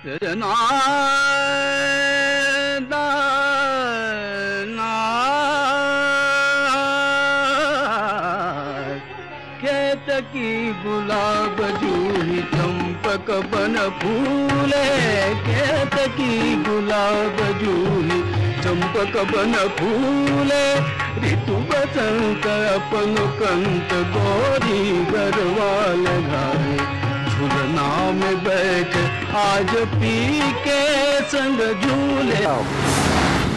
केतकी गुलाब जूही चंपक बन फूले केतकी गुलाब जूही चंपक बन फूले ऋतु बसंत अपन कंत गोरी गरवाल घाए झुलना में बैठ आज पी के संग झूले.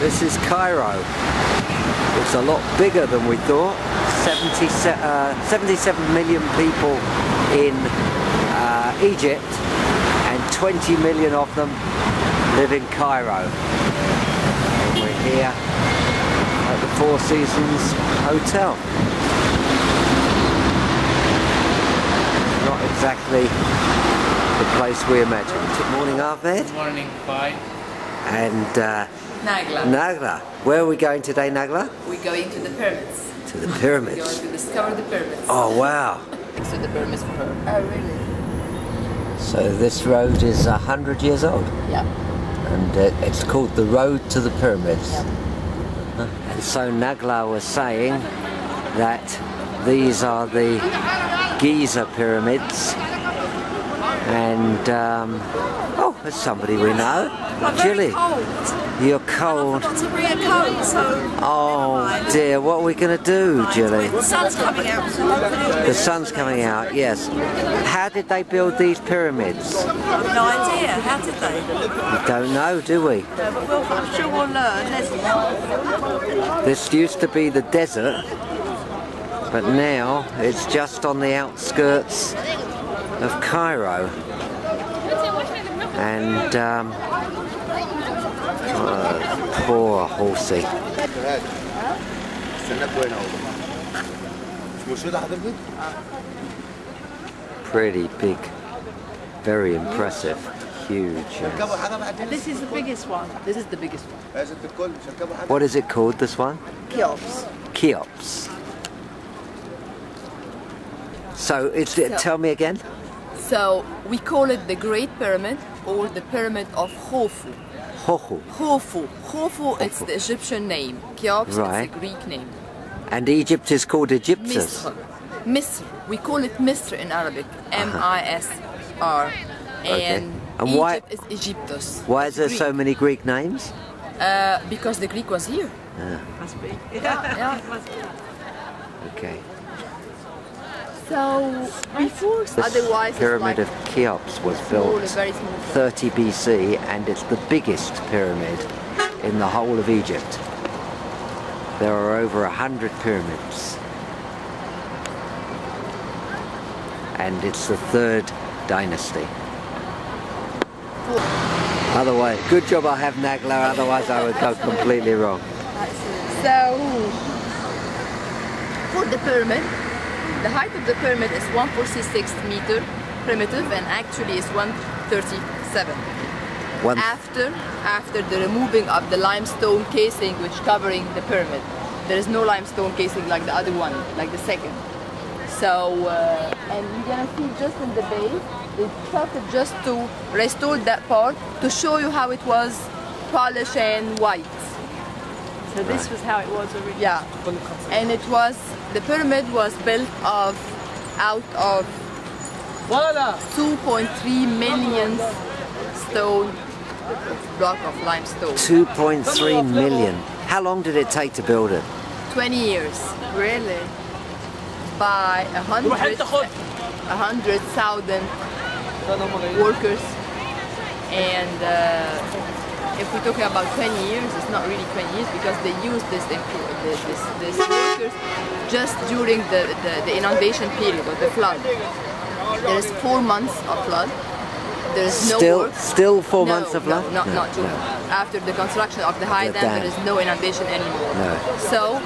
This is Cairo. It's a lot bigger than we thought. 77 million people in Egypt and 20 million of them live in Cairo. And we're here at the Four Seasons Hotel. Not exactly the place we imagined. Good morning, Ahmed. Good morning, Fai. And Nagla. Nagla. Where are we going today, Nagla? We're going to the pyramids. To the pyramids. We're going to discover the pyramids. Oh, wow. So the pyramids for her. Oh, really? So this road is 100 years old? Yeah. And it's called the Road to the Pyramids. Yeah. And so Nagla was saying that these are the Giza pyramids. And, oh, there's somebody we know. I'm Julie. very cold. You're cold. I've got to bring a coat, so... Oh dear, what are we going to do, Julie? The sun's coming out, so hopefully... The sun's coming out, yes. How did they build these pyramids? I've no idea. How did they? We don't know, do we? No, but I'm sure we'll learn. This used to be the desert, but now it's just on the outskirts of Cairo. And poor horsey. Pretty big, very impressive, huge. This is the biggest one. This is the biggest one. What is it called, this one? Cheops. Cheops. So it's, tell me again. So we call it the Great Pyramid or the Pyramid of Khufu. Khufu. Khufu. Khufu, it's the Egyptian name. Cheops, Right. it's the Greek name. And Egypt is called Egyptus. Misr. Misr. We call it Misr in Arabic. M-I-S-R. And And Egypt why- is Egyptus. Why is It's there Greek. so many Greek names? Because the Greek was here. Must be. Yeah. Okay. So before, The otherwise pyramid it's of like Cheops was small, built very small. 30 BC and it's the biggest pyramid in the whole of Egypt. There are over 100 pyramids. And it's the third dynasty. Otherwise, good job I have Nagla, otherwise I would go completely wrong. So for the pyramid, the height of the pyramid is 146 meter primitive and actually is 137. After the removing of the limestone casing which covering the pyramid. There is no limestone casing like the other one, like the second. So, and you're gonna see just in the base, they started just to restore that part to show you how it was polished and white. So this was how it was originally. Yeah, and it was, the pyramid was built out of 2.3 million stone block of limestone. 2.3 million. How long did it take to build it? 20 years. Really? By 100,000 workers, and if we're talking about 20 years, it's not really 20 years because they used this workers just during the inundation period or the flood. There is 4 months of flood. There is no work. Still 4 months of flood? No, not true. After the construction of the high The dam, dam. there is no inundation anymore. No. So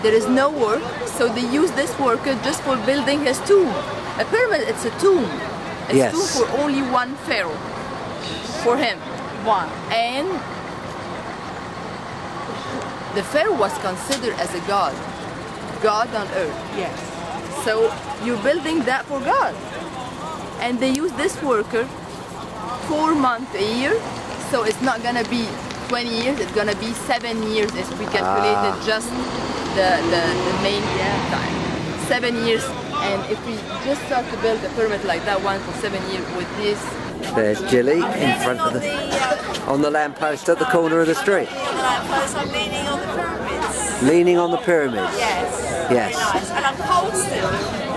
there is no work. So they use this worker just for building his tomb. A pyramid, it's a tomb. It's Yes. a tomb for only one pharaoh. For him, one. And the pharaoh was considered as a god on earth. Yes. So you're building that for God. And they use this worker 4 months a year, so it's not gonna be 20 years, it's gonna be 7 years if we calculated just the main time. 7 years, and if we just start to build a permit like that one for 7 years with this. There's Jilly in front of on the lamppost at the corner of the street. On the lamppost, I'm leaning on the pyramids. Leaning on the pyramids. Yes. Yes. Nice. And I'm cold still.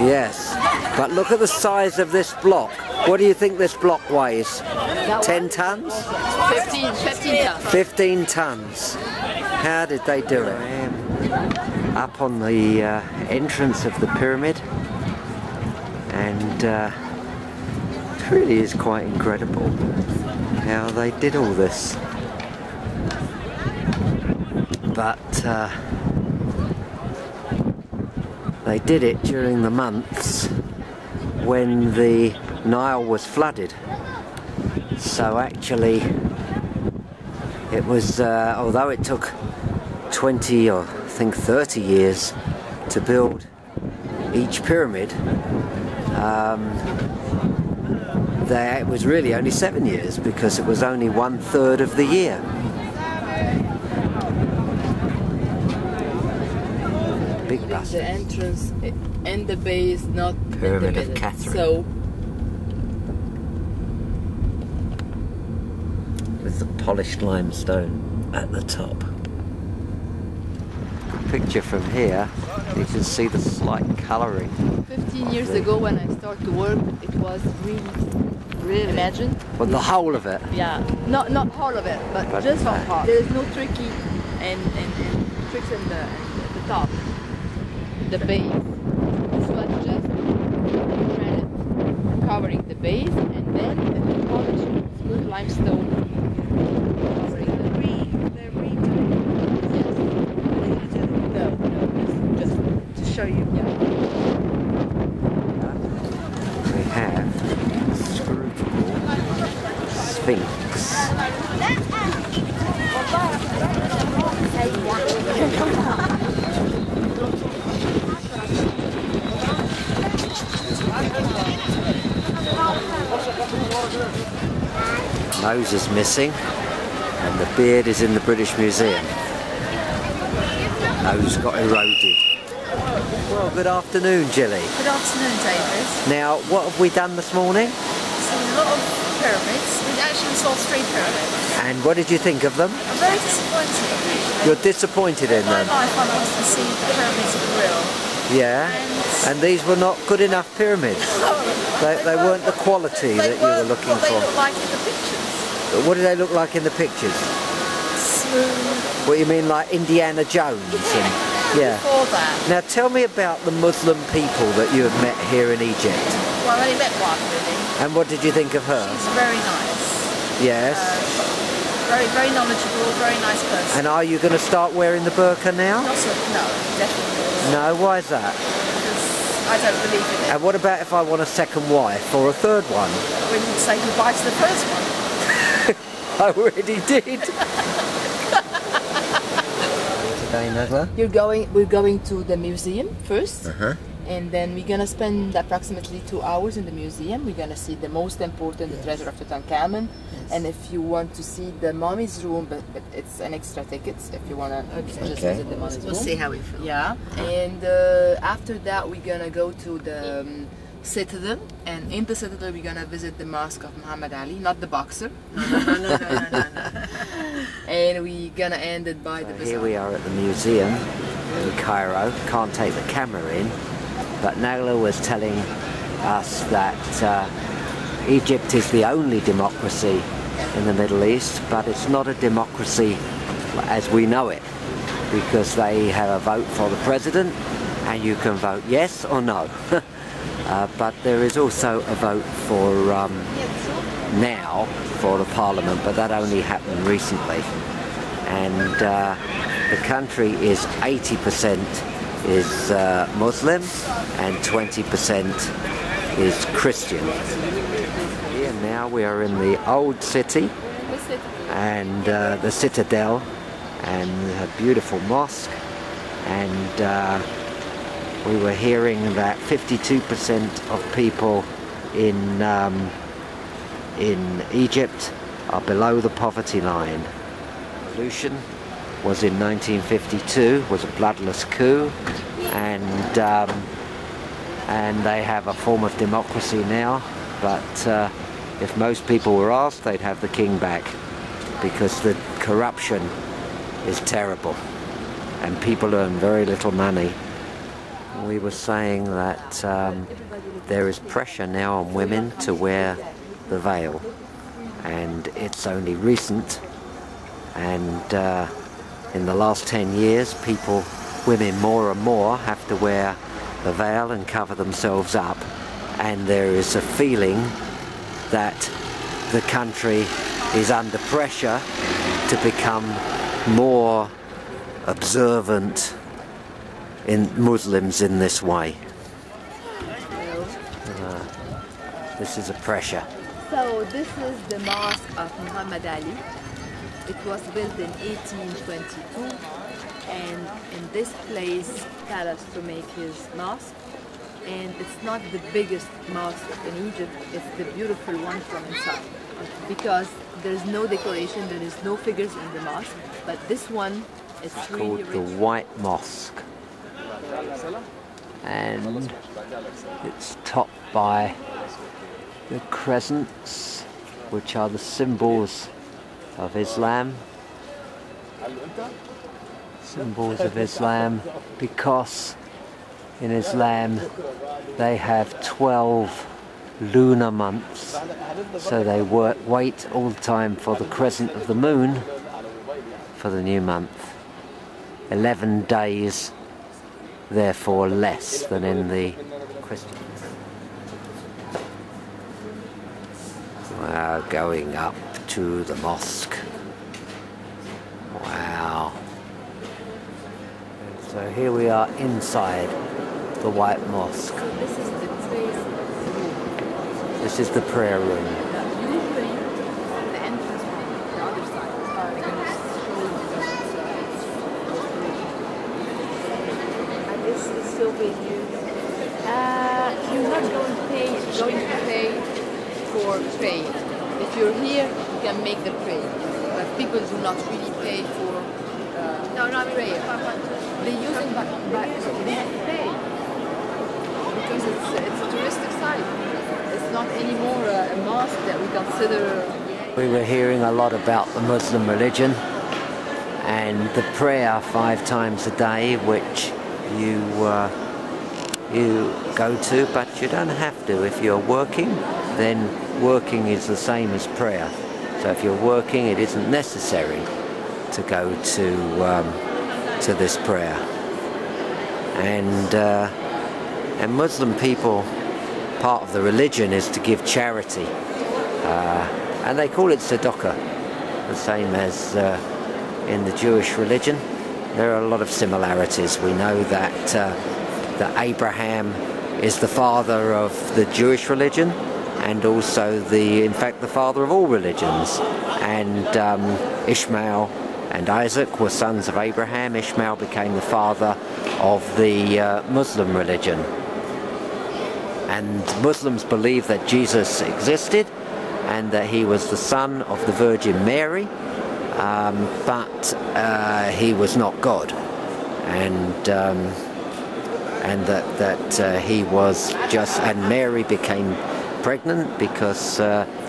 Yes. But look at the size of this block. What do you think this block weighs? 10 tons? 15 tons. 15 tons. How did they do it? I am up on the entrance of the pyramid, and it really is quite incredible how they did all this. But they did it during the months when the Nile was flooded. So actually it was, although it took 20 or I think 30 years to build each pyramid, it was really only 7 years because it was only 1/3 of the year. Big bus. The entrance and the base, not Pyramid in the of middle. Catherine. So with the polished limestone at the top. Picture from here, you can see the slight colouring. 15 years ago when I started to work, it was really imagine. Well, the whole of it. Yeah, not whole of it, but just one part. There is no tricky and tricks in the top, the base. This was just granite covering the base, and then the polished smooth limestone covering the They're redoing. yes. No, just to show you. Yeah. We have Scrutable Sphinx. Nose is missing, and the beard is in the British Museum. Nose got eroded. Well, good afternoon, Jilly. Good afternoon, David. Now, what have we done this morning? Seen a lot of pyramids. We actually saw 3 pyramids. And what did you think of them? I'm very disappointed. You're disappointed in In my them? life, I wanted to see the pyramids for real. Yeah? And these were not good enough pyramids? They weren't the quality that you were looking what they for? look like in the pictures. What do they look like in the pictures? Smooth. What you mean, like Indiana Jones? And, yeah. Before that. Now tell me about the Muslim people that you have met here in Egypt. Well, I only met one, really. And what did you think of her? She's very nice. Yes. Very, very knowledgeable, very nice person. And are you going to start wearing the burqa now? No, definitely. No, why is that? Because I don't believe in it. And what about if I want a second wife or a third one? We didn't say goodbye to the first one. I already did. Today, Nagla? We're going to the museum first. Uh-huh. And then we're gonna spend approximately 2 hours in the museum. We're gonna see the most important, the treasure of Tutankhamun. And if you want to see the mummy's room, but it's an extra ticket if you wanna just visit the mummy's room. We'll see how we feel. Yeah. And after that, we're gonna go to the citadel. And in the citadel, we're gonna visit the mosque of Muhammad Ali, not the boxer. No. And we're gonna end it by the Here we are at the museum in Cairo. Can't take the camera in. But Nagla was telling us that Egypt is the only democracy in the Middle East, but it's not a democracy as we know it, because they have a vote for the president, and you can vote yes or no. But there is also a vote for now for the parliament, but that only happened recently. And the country is 80% is Muslim and 20% is Christian. Here now we are in the old city and the citadel and a beautiful mosque, and we were hearing that 52% of people in in Egypt are below the poverty line. Revolution was in 1952, was a bloodless coup, and they have a form of democracy now, but if most people were asked, they'd have the king back, because the corruption is terrible and people earn very little money. We were saying that there is pressure now on women to wear the veil, and it's only recent, and in the last 10 years women more and more have to wear the veil and cover themselves up, and there is a feeling that the country is under pressure to become more observant in Muslims in this way. This is a pressure. So this is the mosque of Muhammad Ali. It was built in 1822, and in this place palace to make his mosque. And it's not the biggest mosque in Egypt, it's the beautiful one from inside. Because there's no decoration, there is no figures in the mosque, but this one is really called the White Mosque. And it's topped by the crescents, which are the symbols of Islam. Symbols of Islam, because in Islam they have 12 lunar months, so they wait all the time for the crescent of the moon for the new month. 11 days, therefore less than in the Christian. Wow, going up to the mosque. Wow. So here we are inside the White Mosque. This is the prayer room. This is the prayer room. Usually the entrance from the other side. I'm going to show you. And this is souvenir. You're not going to pay for praying. If you're here, you can make the prayer. But people do not really pay for prayer. They use it, but they have to pay. Because it's a touristic site. It's not anymore a mosque that we consider. We were hearing a lot about the Muslim religion and the prayer 5 times a day, which you go to, but you don't have to. If you're working, then working is the same as prayer. So if you're working, it isn't necessary to go to this prayer. And Muslim people, part of the religion is to give charity, and they call it tzedakah, the same as in the Jewish religion. There are a lot of similarities. We know that Abraham is the father of the Jewish religion, and also in fact the father of all religions. And Ishmael and Isaac were sons of Abraham. Ishmael became the father of the Muslim religion. And Muslims believe that Jesus existed and that he was the son of the Virgin Mary, but he was not God. And that he was just, and Mary became pregnant because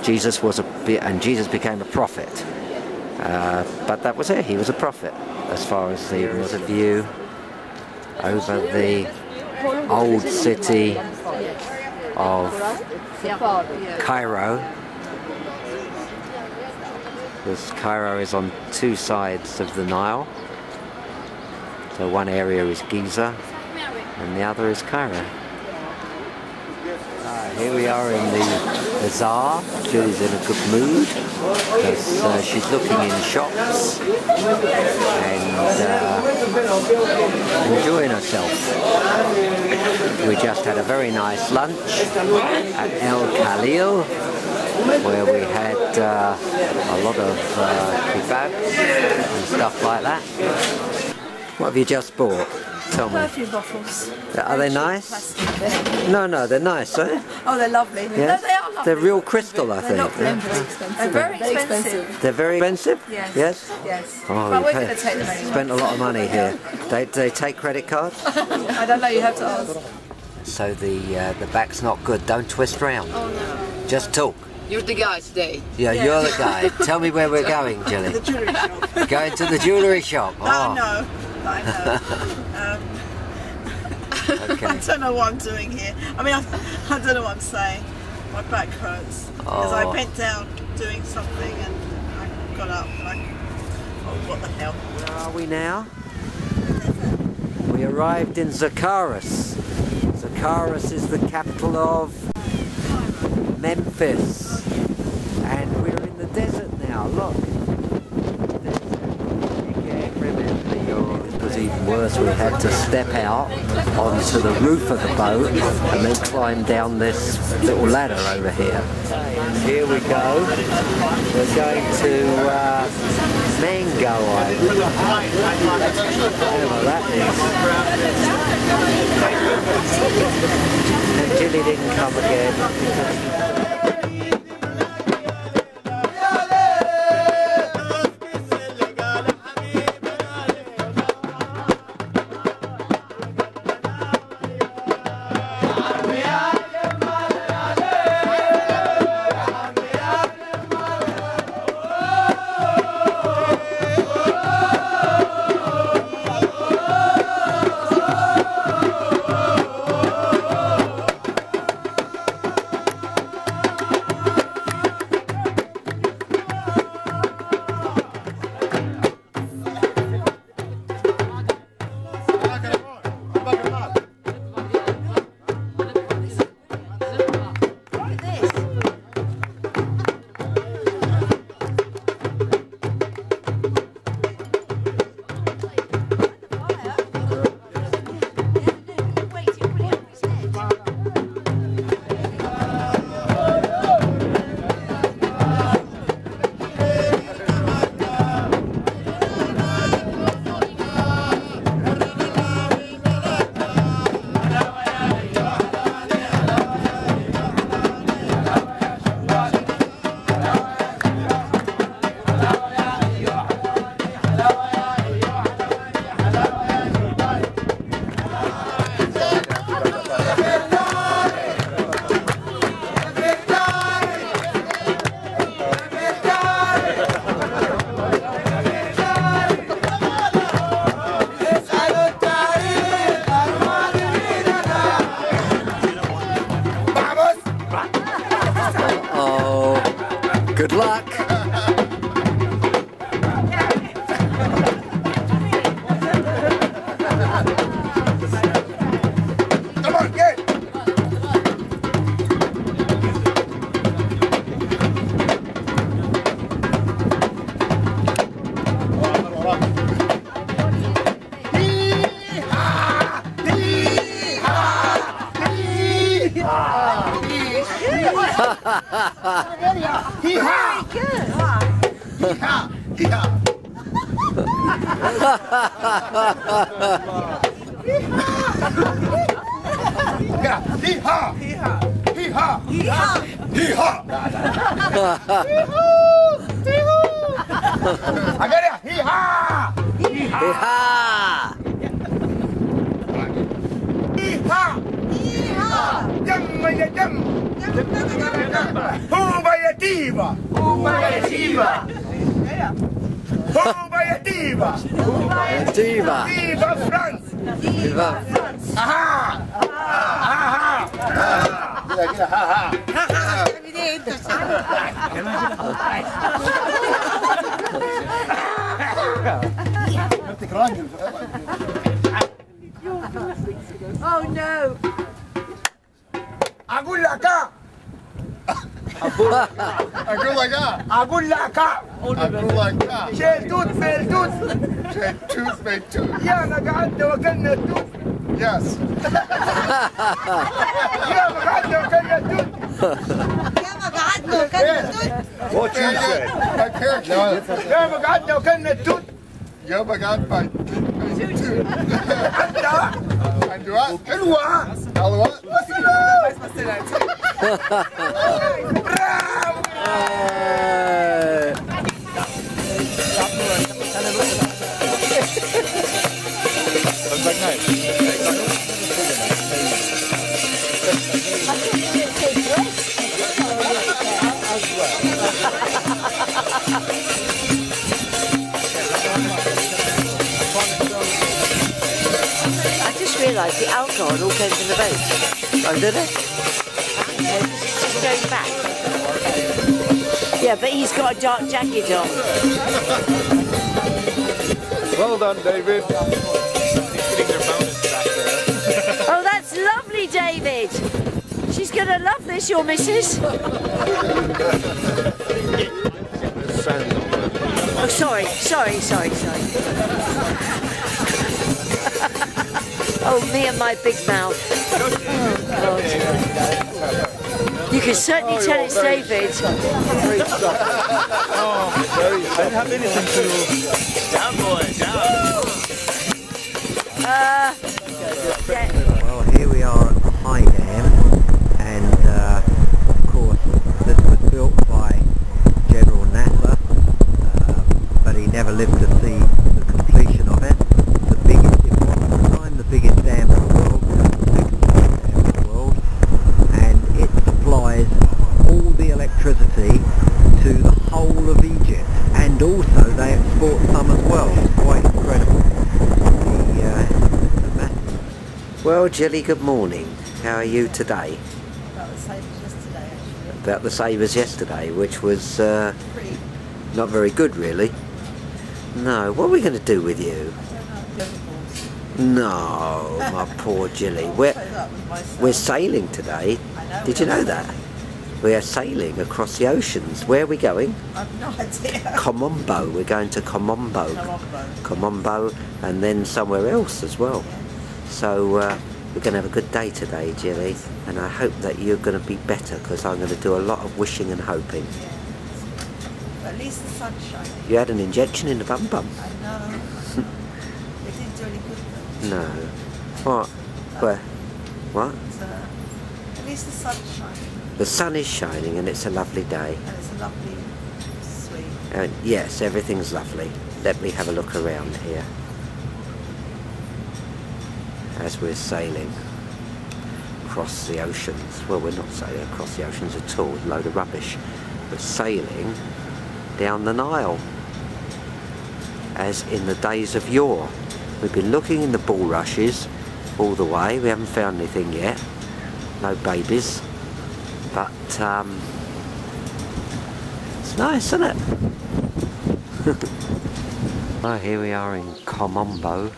Jesus became a prophet. But that was it, he was a prophet. As far as there was a view over the old city of Cairo. Because Cairo is on 2 sides of the Nile. So one area is Giza and the other is Cairo. Here we are in the bazaar. Julie's in a good mood because she's looking in shops and enjoying herself. We just had a very nice lunch at El Khalil, where we had a lot of kebabs and stuff like that. What have you just bought? Tell me. Perfume bottles. Are they nice? Plastic. No, they're nice, eh? Oh, they're lovely. Yeah? No, they are lovely. They're real crystal, I They're think. not Yeah. They're very expensive. They're very expensive? Yes. Yes? Yes. Oh, But you we're going to take them anyway. spent a lot of money here. They take credit cards? I don't know, you have to ask. So the back's not good. Don't twist round. Oh, no. Just talk. You're the guy today. Yeah, you're the guy. Tell me where we're going, Jilly. The jewellery shop. Going to the jewellery shop. I know. I Okay. don't know what I'm doing here. I mean, I don't know what I'm saying. My back hurts. Because I Oh. bent down doing something and I got up and oh, what the hell. Where are we now? We arrived in Zacchaeus. Zacchaeus is the capital of Memphis. And we're in the desert now, look. It was even worse, we had to step out onto the roof of the boat and then climb down this little ladder over here. Here we go. We're going to Mango Island. Whatever that is. And Jilly didn't come again. Good luck. Come on, get. Diva. Viva France! Viva. Aha! Aha! Gila, haha! Oh no! أقول لك أقول لك أقول لك شيل توت فيل توت شيل توت فيل توت يا ما قعدنا وكلنا التوت يس يا ما قعدنا وكلنا التوت يا ما قعدنا وكلنا التوت. What you said? يا ما قعدنا وكلنا التوت يا ما قعدنا عندها حلوة حلوة I just realised the alcohol all came from the boat. Oh, did it? It's just going back. Yeah, but he's got a dark jacket on. Well done, David. Oh, that's lovely, David. She's going to love this, your missus. Oh, sorry. Oh, me and my big mouth. Oh, God. You can certainly tell it's David. I didn't have anything to do. Down, boy, down. Well, here we are at the High Dam, and of course this was built by General Nasser, but he never lived to see the completion of it. The biggest, it was at the time, the biggest dam in the world, the second biggest dam in the world, and it supplies all the electricity to the whole of Egypt, and also they export some as well. It's quite incredible. Well, Jilly, good morning. How are you today? About the same as yesterday, actually. About the same as yesterday, which was not very good, really. No, what are we going to do with you? No, my poor Jilly. We're sailing today. Did you know that? We are sailing across the oceans. Where are we going? I've no idea. Komombo. We're going to Komombo. Komombo, and then somewhere else as well. So we're going to have a good day today, Jilly, and I hope that you're going to be better, because I'm going to do a lot of wishing and hoping. At least the sun's shining. You had an injection in the bum bum. I know. It didn't do any good though. No. What? Where? What? At least the sun's shining. The sun is shining and it's a lovely day. And it's a lovely sweet. Yes, everything's lovely. Let me have a look around here. As we're sailing across the oceans. Well, we're not sailing across the oceans at all, with a load of rubbish. We're sailing down the Nile, as in the days of yore. We've been looking in the bulrushes all the way. We haven't found anything yet. No babies. But it's nice, isn't it? Well, here we are in Komombo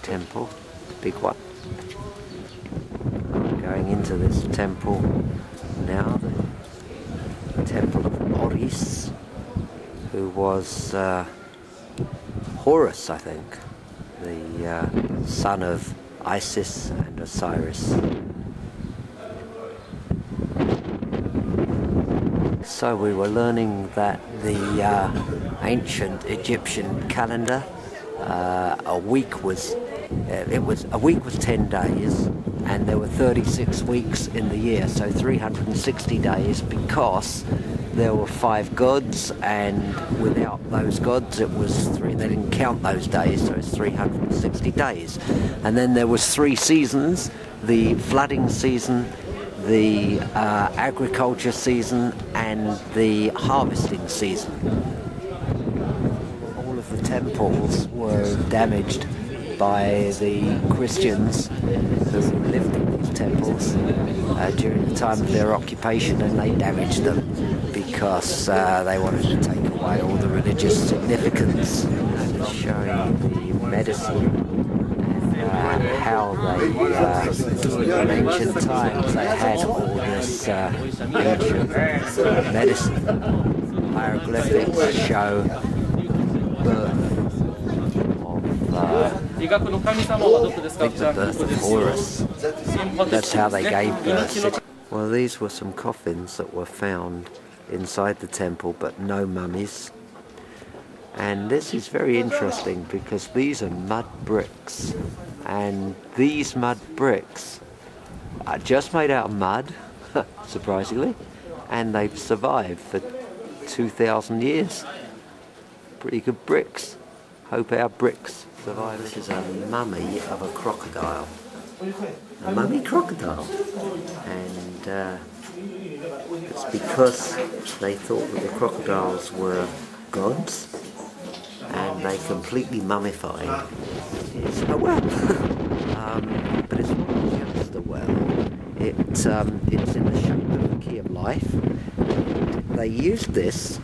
Temple, the big one. Going into this temple now, the temple of Horus, who was Horus, I think, the son of Isis and Osiris. So we were learning that the ancient Egyptian calendar, a week was 10 days, and there were 36 weeks in the year, so 360 days, because there were 5 gods, and without those gods it was they didn't count those days, so it's 360 days. And then there was 3 seasons: the flooding season, the agriculture season, and the harvesting season. All of the temples were damaged by the Christians who lived in these temples during the time of their occupation, and they damaged them because they wanted to take away all the religious significance. And it's showing the medicine and how they, in ancient times, they had all this ancient medicine. Hieroglyphics show birth of the birth of Horus. That's how they gave birth. Well, these were some coffins that were found inside the temple, but no mummies. And this is very interesting because these are mud bricks, and these mud bricks are just made out of mud, surprisingly, and they've survived for 2,000 years. Pretty good bricks. Hope our bricks survive. This is a mummy of a crocodile. A mummy crocodile. And it's because they thought that the crocodiles were gods, and they completely mummified. It's a well. But it's not just a well. It's in the shape of the key of life. They used this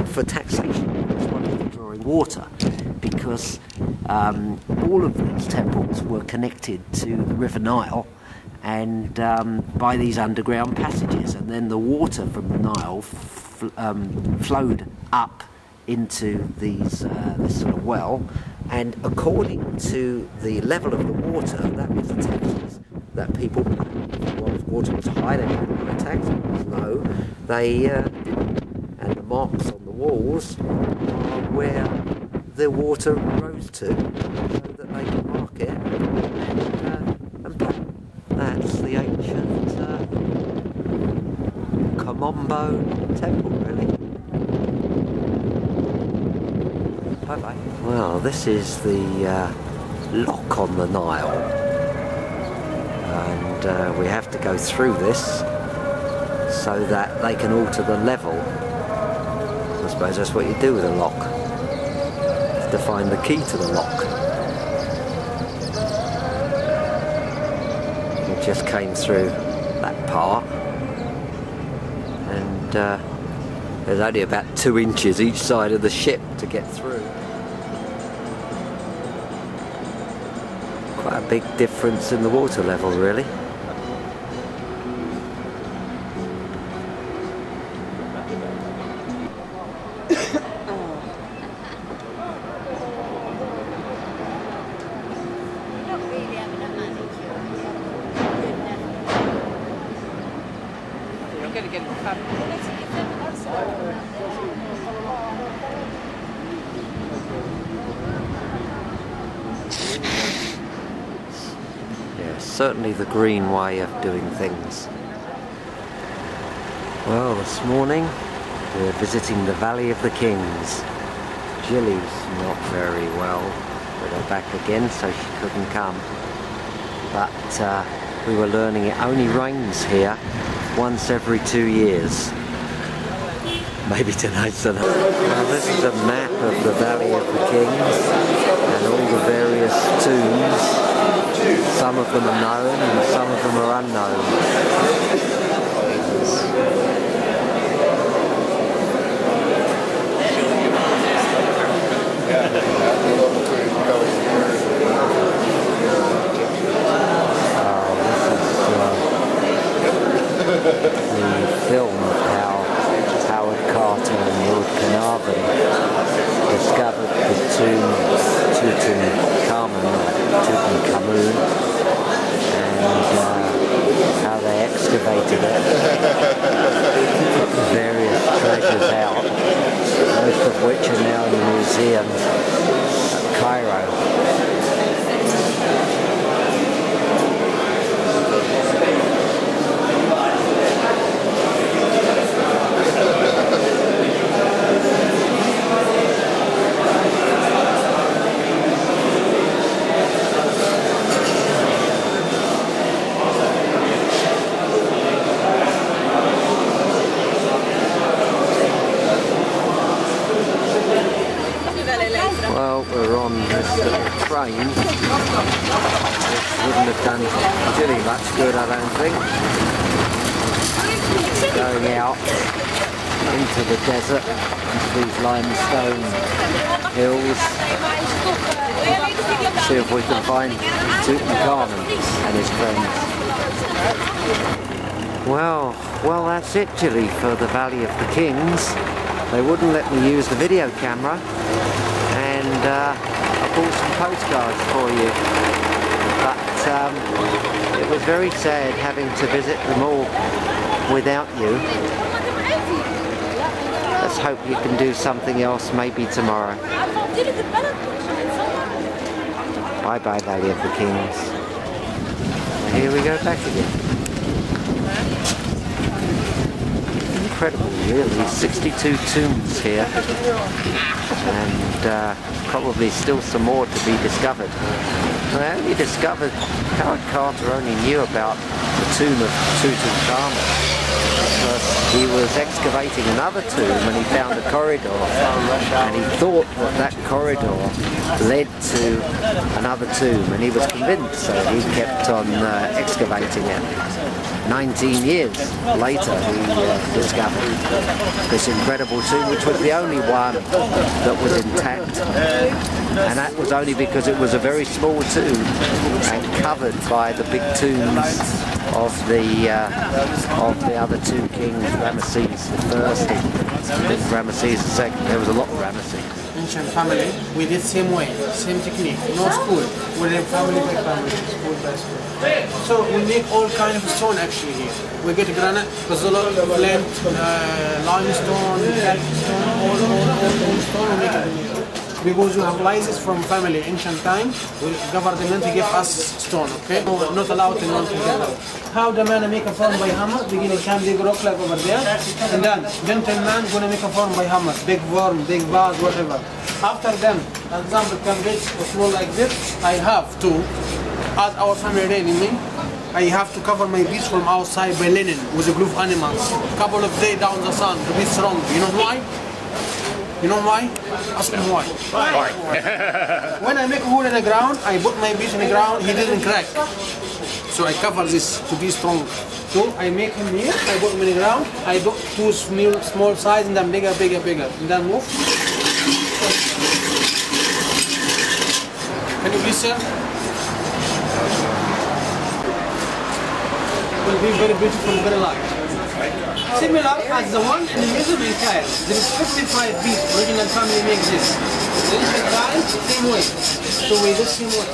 for taxation. It's one of the drawing water, because all of these temples were connected to the River Nile, and by these underground passages, and then the water from the Nile flowed up into these this sort of well, and according to the level of the water, that was the taxes that people paid. If water was high, they didn't pay tax. If it was low, they didn't. And the marks on the walls are where the water rose to, so that they could mark it and pay. That's the ancient Komombo temple, really. Bye-bye. Well, this is the lock on the Nile, and we have to go through this so that they can alter the level. I suppose that's what you do with a lock. You have to find the key to the lock. We just came through that part, and there's only about 2 inches each side of the ship to get through. Quite a big difference in the water level, really. Certainly the green way of doing things. Well, this morning we're visiting the Valley of the Kings. Jilly's not very well with her back again, so she couldn't come. But we were learning it only rains here once every 2 years. Maybe tonight's the night. Well, this is a map of the Valley of the Kings and all the various tombs. Some of them are known and some of them are unknown. The film of how Howard Carter and Lord Carnarvon discovered the tomb Tutankhamun, and how they excavated it, took the various treasures out, most of which are now in the museum at Cairo. Well, we're on this train, which wouldn't have done Jilly much good, I don't think. Going out into the desert, into these limestone hills. See if we can find Tutankhamun and his friends. Well, that's it, Jilly, for the Valley of the Kings. They wouldn't let me use the video camera, and I bought some postcards for you, but it was very sad having to visit them all without you. let's hope you can do something else maybe tomorrow. Bye bye, Valley of the Kings. Here we go back again. Incredible, really. 62 tombs here, and probably still some more to be discovered. I only discovered, Howard Carter only knew about the tomb of Tutankhamun because he was excavating another tomb and he found a corridor, and he thought that that corridor led to another tomb, and he was convinced, so he kept on excavating it. 19 years later he discovered this incredible tomb, which was the only one that was intact, and that was only because it was a very small tomb and covered by the big tombs of the other two kings, Ramesses I and Ramesses II. There was a lot of Ramesses. Ancient family, we did same way, same technique, no school. We did family by family, school by school. So we make all kind of stone actually here. We get granite, basalt, flint, limestone, calcstone, all stone we make it here. Because we have license from family ancient time, government give us stone, okay? No, not allowed to know together. How the man make a form by hammer, beginning can dig rock like over there, and then gentleman gonna make a form by hammer, big worm, big vase, whatever. After them, for example, can reach a small like this, I have to, as our family enemy, I have to cover my beach from outside by linen with a glue of animals. Couple of days down the sun to be strong. You know why? You know why? Ask him why. Why? When I make a hole in the ground, I put my beach in the ground, he didn't crack. So I cover this to be strong. So I make him here, I put him in the ground, I do two small size and then bigger, bigger, bigger. And then move. Can you please, sir? It will be very beautiful, very light. Similar as the one in the museum in Cairo. There is 55 beats, original family makes this. There is a time, same way. So we do same way.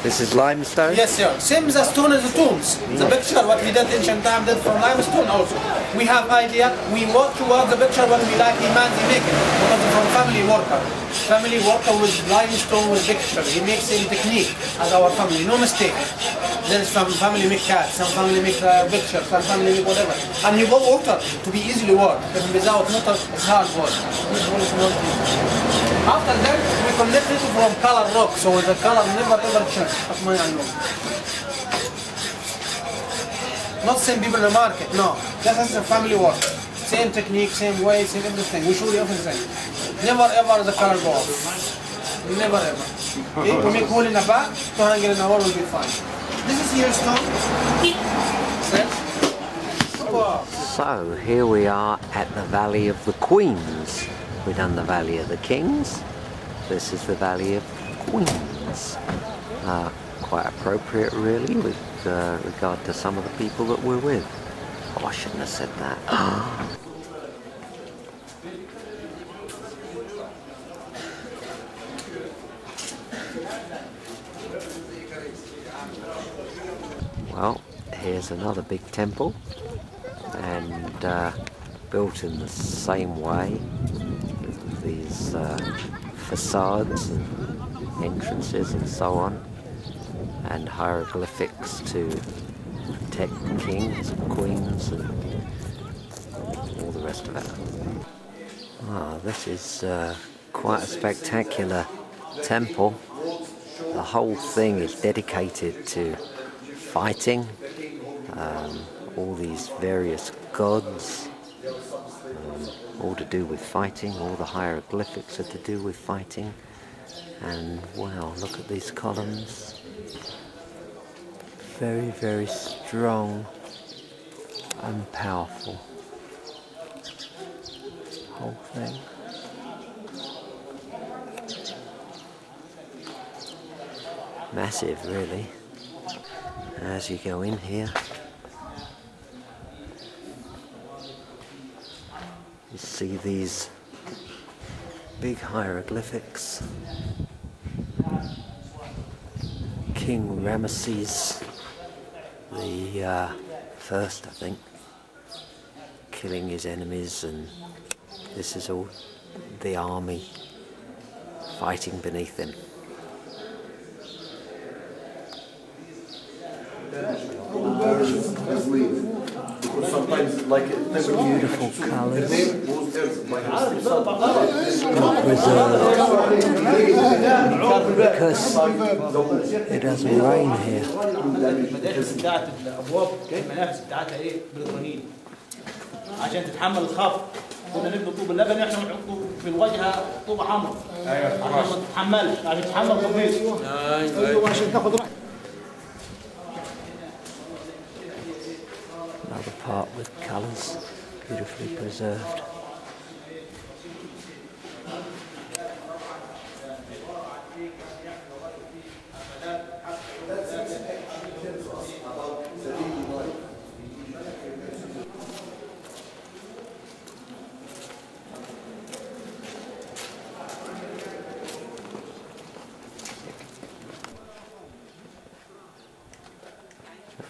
This is limestone? Yes, sir. Same as the stone as the tombs. The picture, what we did ancient time, did from limestone also. We have idea, we work towards the picture what we like, man, he make it. Because from family worker. Family worker with limestone with picture. He makes same technique as our family, no mistake. There is some family make cat, some family make picture, some family make whatever. And you go water to be easily work. If without water, it's hard work. After that, we connect it from color rock, so the color never ever change. That's my idea. Not same people in the market, no. That is the family work. Same technique, same way, same everything. We show you everything. Never ever the color go off. Never ever. Okay? We make hole in the back, to hang it in the wall will be fine. This is here stone. So here we are at the Valley of the Queens. We've done the Valley of the Kings. This is the Valley of the Queens. Quite appropriate really with regard to some of the people that we're with. Oh, I shouldn't have said that. Well, here's another big temple, and built in the same way, with these facades and entrances and so on, and hieroglyphics to protect kings and queens and all the rest of it. Ah, this is quite a spectacular temple. The whole thing is dedicated to fighting, all these various gods, all to do with fighting, all the hieroglyphics are to do with fighting, and wow, look at these columns, very, very strong and powerful, whole thing. Massive really. As you go in here, you see these big hieroglyphics. King Ramesses the first, I think, killing his enemies and This is all the army fighting beneath him. Beautiful colours, because it doesn't rain here. عشان تتحمل الخفض كنا نبني طوب اللبن احنا بنحطه في الواجهه طوبه حمراء عشان ما تتحملش عشان تتحمل قميص ايوه عشان تاخد راحتك. Another part with colours, beautifully preserved.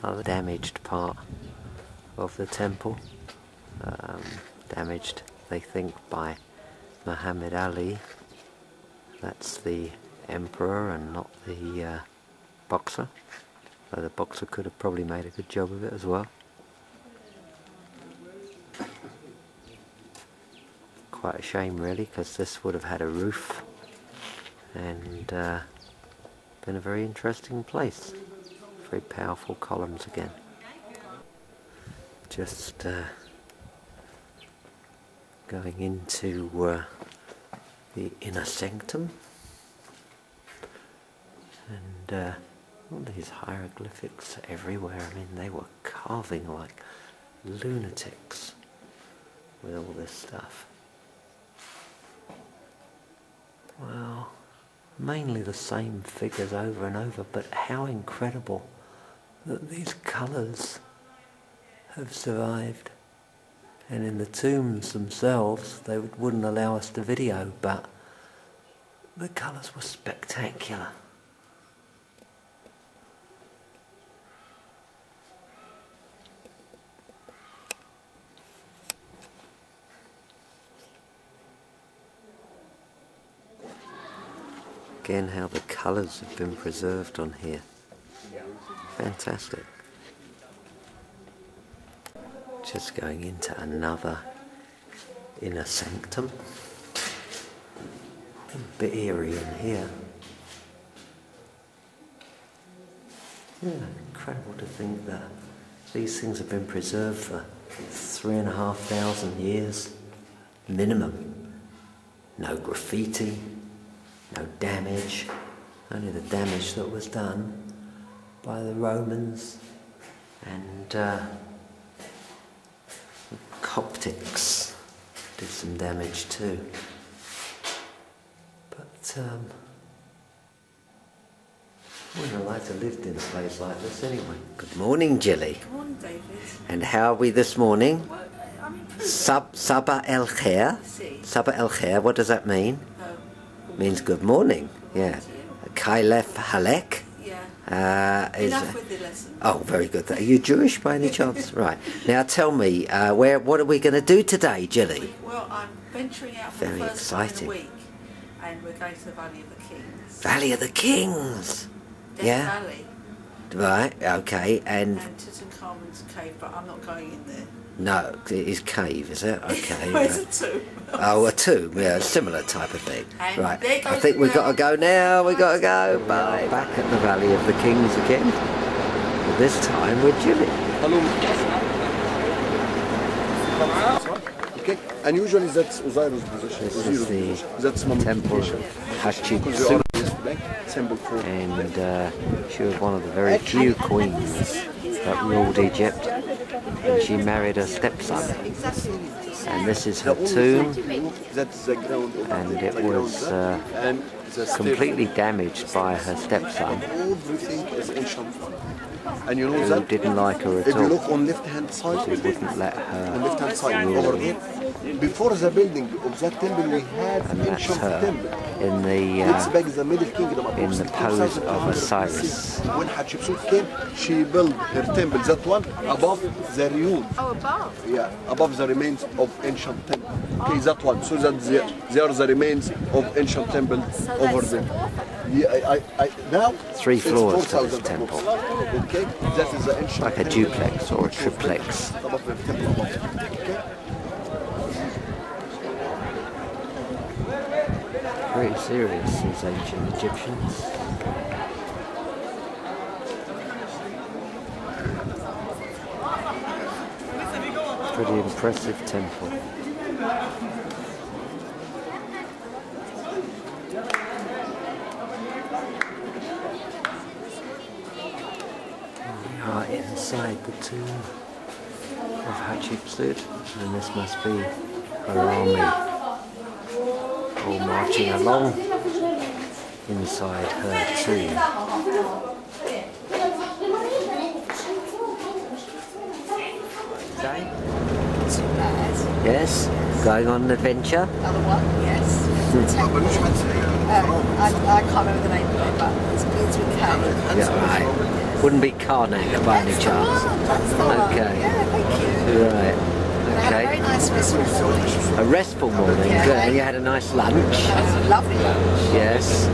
Another damaged part of the temple, damaged, they think, by Muhammad Ali. That's the emperor and not the boxer, so the boxer could have probably made a good job of it as well. Quite a shame really, because this would have had a roof and been a very interesting place. Very powerful columns again. Just going into the inner sanctum, and all these hieroglyphics everywhere. I mean, they were carving like lunatics with all this stuff. Well, mainly the same figures over and over, but how incredible that these colours have survived. And in the tombs themselves, they wouldn't allow us to video, but the colours were spectacular. Again, how the colours have been preserved on here. Fantastic. Just going into another inner sanctum. A bit eerie in here. Yeah, incredible to think that these things have been preserved for 3,500 years minimum. No graffiti. No damage, only the damage that was done by the Romans and the Coptics did some damage too. But I wouldn't have liked to have lived in a place like this anyway. Good morning, Jilly. Good morning, David. And how are we this morning? Sabah el Khair. Sabah el Khair, what does that mean? Means good morning, yeah. Kailef Halek. Yeah. Enough with the lesson. Oh, very good. Are you Jewish by any chance? Right. Now tell me, what are we going to do today, Jilly? Well, I'm venturing out for the first time in a week, and we're going to the Valley of the Kings. Valley of the Kings. Death Yeah. Valley. Right. Okay. And Tutankhamun's cave, but I'm not going in there. no, it is cave, is it? Okay. Well, it's a tomb. Oh, a tomb. Yeah, a similar type of thing. And Right. there I goes think the we've got to bell. go now. We've got to go. Bye. Back at the Valley of the Kings again. This time with Jilly. Okay, and usually that's Osiris position. This is the That's temple of Hatshepsut, symbol for. and she was one of the very few queens that ruled Egypt, and she married her stepson. And this is her tomb, That's the ground of and it was and the completely damaged by her stepson, everything is ancient. And you know who that didn't like her if at you all. look on left hand side, She wouldn't let on her left hand side over there, before the building of that temple, we had And an that's ancient her temple. in It's the back in the Middle Kingdom. in the pose of Osiris. When Hatshepsut came, she built her temple, that one, above the ruins. Oh, above. Yeah, above the remains of ancient temple. Okay, that one. So that they are the remains of ancient temple over there. Yeah, now 3 it's floors to 4,000 this temple. Okay, that is the ancient Like a temple. duplex or a triplex. Above the temple above. Okay. Very serious, these ancient Egyptians. Pretty impressive temple. We are inside the tomb of Hatshepsut, and this must be her army all marching along inside her tomb. Okay. Yes, going on an adventure. Another one, yes. I can't remember the name of it, but it begins with K. Yeah, right. Wouldn't be Karnak by any chance. That's the one. Okay. Yeah, thank you. Right. I had a very Okay. nice restful morning. A restful morning. Yeah. Good. And you had a nice lunch. That was a lovely lunch. Yes.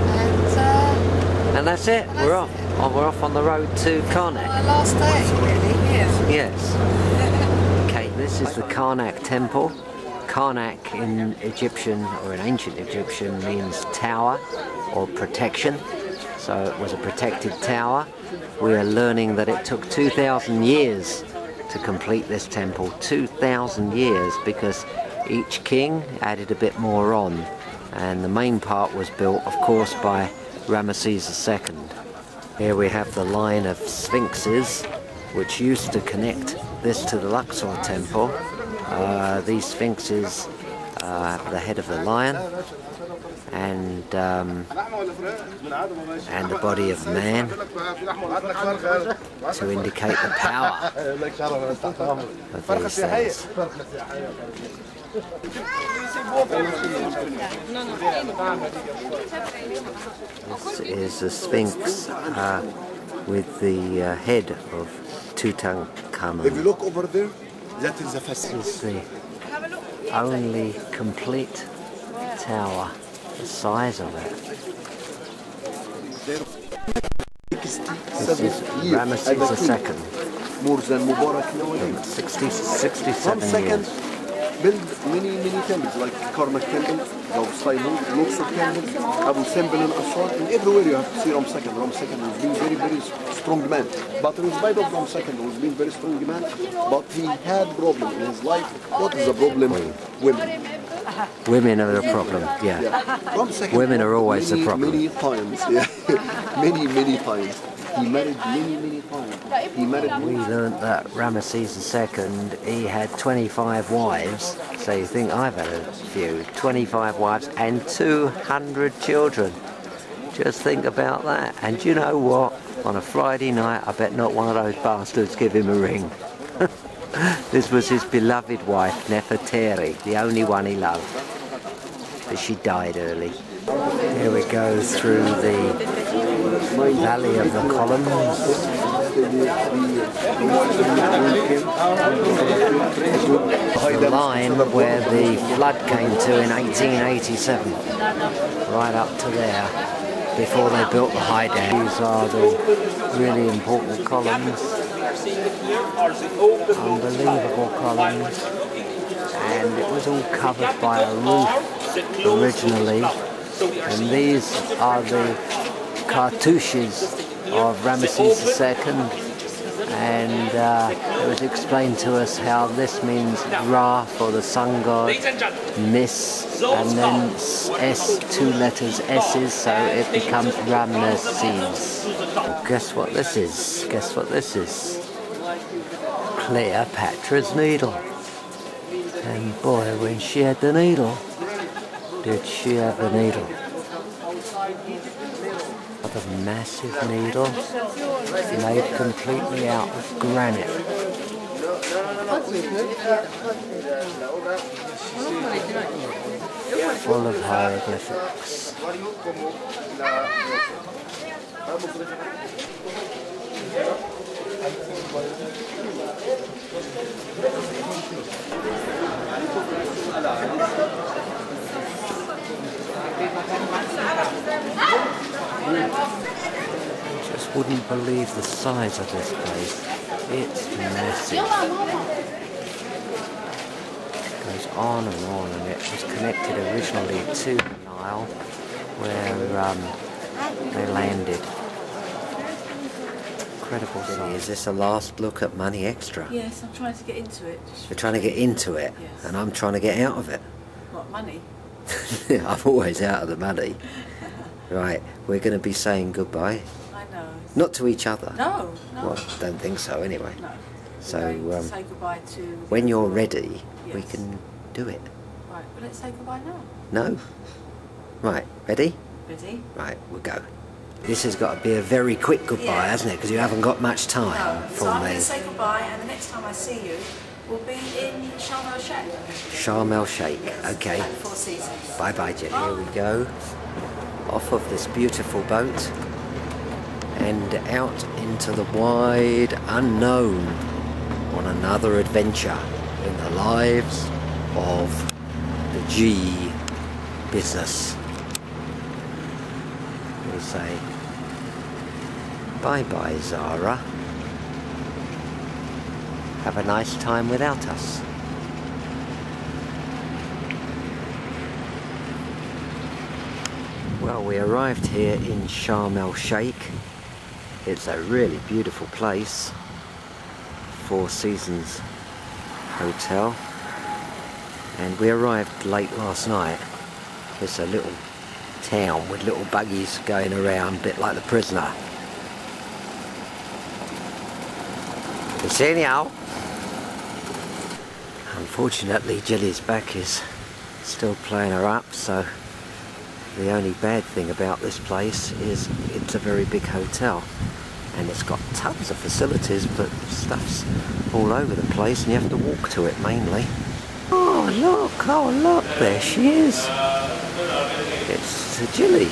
And And that's it. We're off. Oh, we're off on the road to Karnak. my last day, really, yeah. Yes. Okay, this is the Karnak temple. Karnak in Egyptian or in ancient Egyptian means tower or protection. So it was a protected tower. We are learning that it took 2,000 years to complete this temple. 2,000 years, because each king added a bit more on. And the main part was built, of course, by Ramesses II. Here we have the line of sphinxes, which used to connect this to the Luxor temple. These sphinxes have the head of the lion and the body of man to indicate the power of these things. This is a sphinx with the head of Tutankhamun. If you look over there, that is the This facade. is the only complete tower, the size of it. This is Ramesses II, More than Mubarak nowadays. 67 second, years. build many temples like Karnak temple, Sayyid, Luxor temple, Abu Simbel and Aswan, and everywhere you have to see Ram II. Ram II was being very strong man. But in spite of Ram II was being very strong man, but he had problem in his life. What is the problem? Women. Women are the problem, yeah. Ram II Women are always the problem. Many times, yeah. many times. He married many times. He married We learnt that Ramesses II, he had 25 wives, so you think I've had a few. 25 wives and 200 children. Just think about that. And you know what? On a Friday night, I bet not one of those bastards give him a ring. This was his beloved wife, Nefertari, the only one he loved. But she died early. Here we go through the Valley of the Columns. The line where the flood came to in 1887, right up to there, before they built the high dam. These are the really important columns, unbelievable columns, and it was all covered by a roof originally, and these are the cartouches of Ramesses II, and it was explained to us how this means Ra for the sun god, Nis, and then S, 2 letters S's, so it becomes Ramesses. Guess what this is? Guess what this is? Cleopatra's needle. And boy, when she had the needle, did she have the needle. A massive needle made completely out of granite. Full of hieroglyphics. Just wouldn't believe the size of this place. It's massive. Goes on, and it was connected originally to the Nile, where they landed. Incredible size. Is this a last look at Money Extra? Yes, I'm trying to get into it. You're trying to get into it, Yes. and I'm trying to get out of it. What, money? I'm always out of the money. Right, we're going to be saying goodbye. I know. Not to each other. No, no. Well, I don't think so anyway. No. So, We're going to say goodbye to... when you're ready, we Yes. can do it. Right, well, let's say goodbye now. No? Right, ready? Ready? Right, we'll go. This has got to be a very quick goodbye, Yeah. hasn't it? Because you haven't got much time No. for So I'm me. going to say goodbye, and the next time I see you will be in Sharm El Sheikh. Sharm El Sheikh, okay. At the Four Seasons. Bye bye, Jenny. Here we go. Off of this beautiful boat and out into the wide unknown on another adventure in the lives of the G business. We say bye bye, Zara. Have a nice time without us. Well, we arrived here in Sharm El Sheikh. It's a really beautiful place. Four Seasons Hotel. And we arrived late last night. It's a little town with little buggies going around, a bit like The Prisoner. Senor. Unfortunately, Jilly's back is still playing her up, so the only bad thing about this place is it's a very big hotel and it's got tons of facilities, but stuff's all over the place and you have to walk to it mainly. Oh look, there she is. It's Jilly.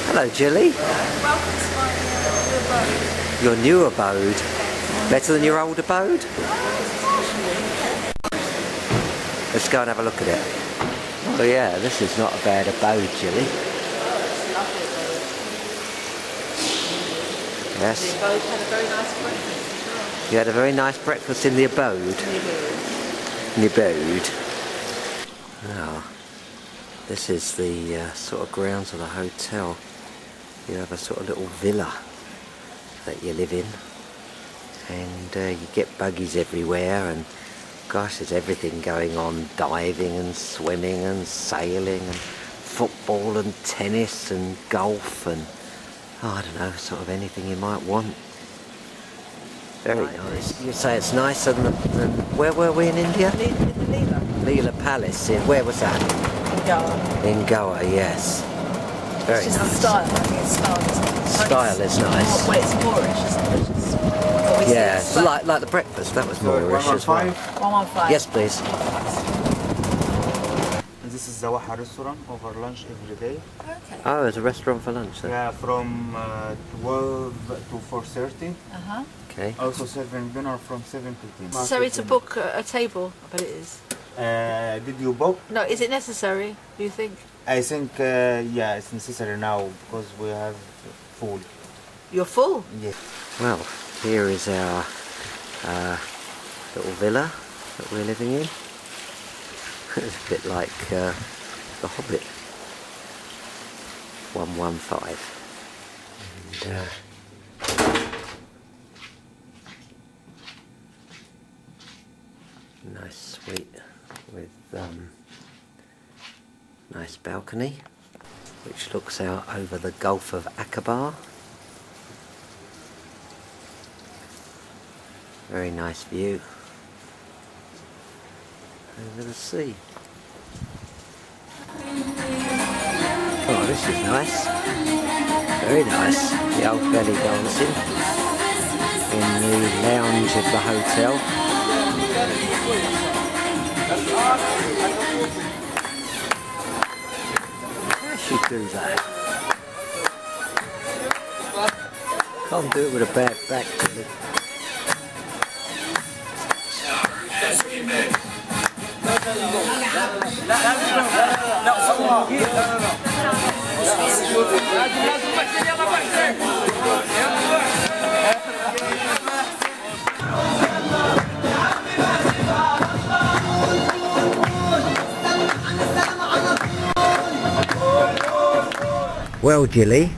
Hello, Jilly. Welcome to my new abode. Your new abode? Better than your old abode? Let's go and have a look at it. Oh yeah, this is not a bad abode, Jilly. Yes. The abode had a very nice breakfast. You had a very nice breakfast in the abode. In the abode. Now, this is the sort of grounds of the hotel. You have a sort of little villa that you live in, and you get buggies everywhere, and gosh, there's everything going on: diving and swimming and sailing and football and tennis and golf and I don't know, sort of anything you might want. Very nice. You say it's nicer than where were we in India? Leela. Leela Palace. Where was that? In Goa. In Goa, yes. Very It's just nice. the style. I think it's style, isn't it? Style is nice. Well, it's Moorish, isn't it? Which is what we see. Yeah, it's like the breakfast. That was Moorish as well. 115. Yes, please. This is Zawaha restaurant over lunch every day. Okay. Oh, there's a restaurant for lunch then. Yeah, from 12 to 4:30. Uh-huh. Okay. Also serving dinner from 7 to 10. So to book a table, I bet it is. Did you book? No, is it necessary, do you think? I think, yeah, it's necessary now because we have food. You're full? Yes. Well, here is our little villa that we're living in. It's a bit like The Hobbit. 115. And nice suite with nice balcony which looks out over the Gulf of Aqaba. Very nice view over the sea. Oh, this is nice. Very nice. The old belly dancing. in the lounge of the hotel. How should do that? Can't do it with a bad back to me. Well, Jilly,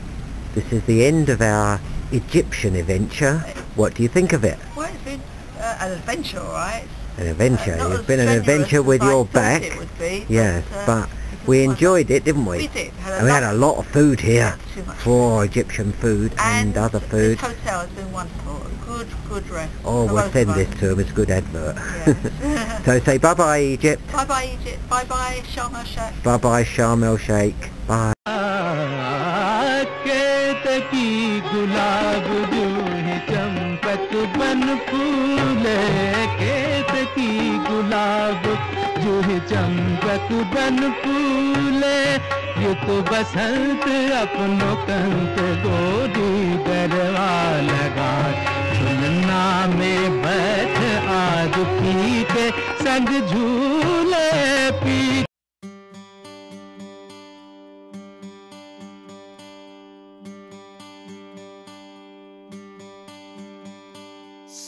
this is the end of our Egyptian adventure. What do you think of it? Well, it's been an adventure, all right. An adventure. Not It's as been an strenuous adventure as with I your thought back. it would be, Yes, but it we was enjoyed it, didn't we? We did. And we had a lot of food here Too much for Egyptian food and other food. This hotel has been wonderful. Good rest. Oh, for we'll both send of this us. to them. It's a good advert. Yes. So say bye-bye, Egypt. Bye bye Egypt. Bye bye Sharm el Sheikh. Bye-bye, Sharm el Sheikh. Bye. केतकी गुलाब जो है चंपक बन फूले केतकी गुलाब जो है चंपक बन फूले ये तो बसंत अपनों कंत गोदी गरवा लगा झुलना में बैठ आज पी के संग झूले P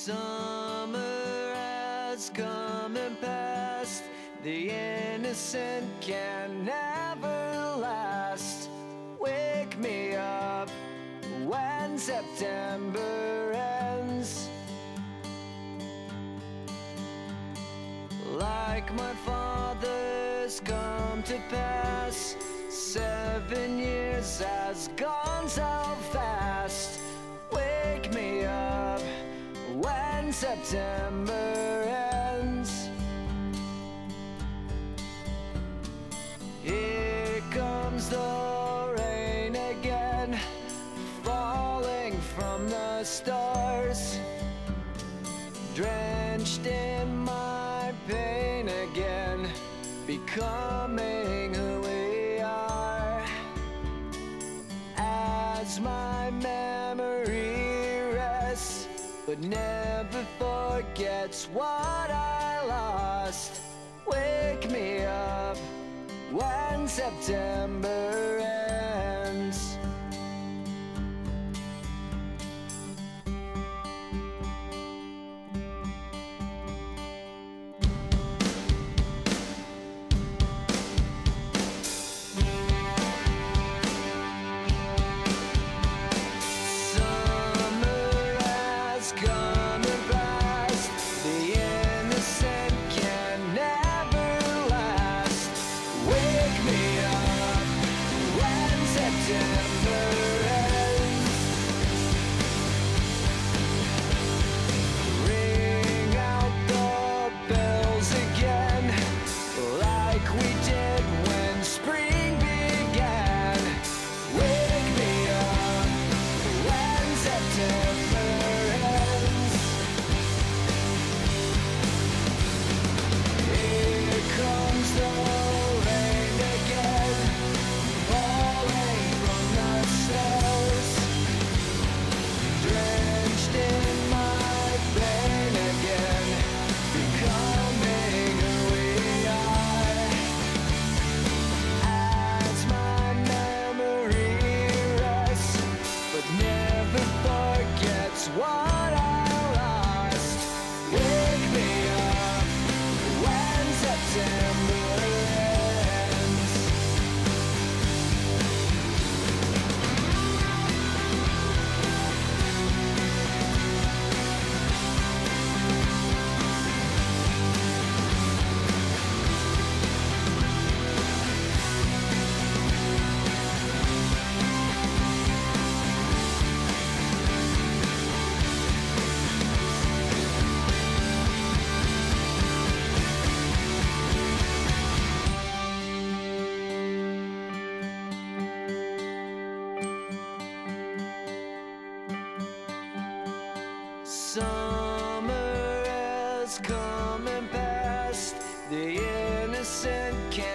Summer has come and passed. The innocent can never last. Wake me up when September ends. Like my father's come to pass, 7 years has gone so fast. Wake me up when September ends. Here comes the rain again, falling from the stars, drenched in my pain again, becoming who we are. As my memory rests, but never forgets what I lost. Wake me up when September ends. Wake me up when that's coming past. The innocent can't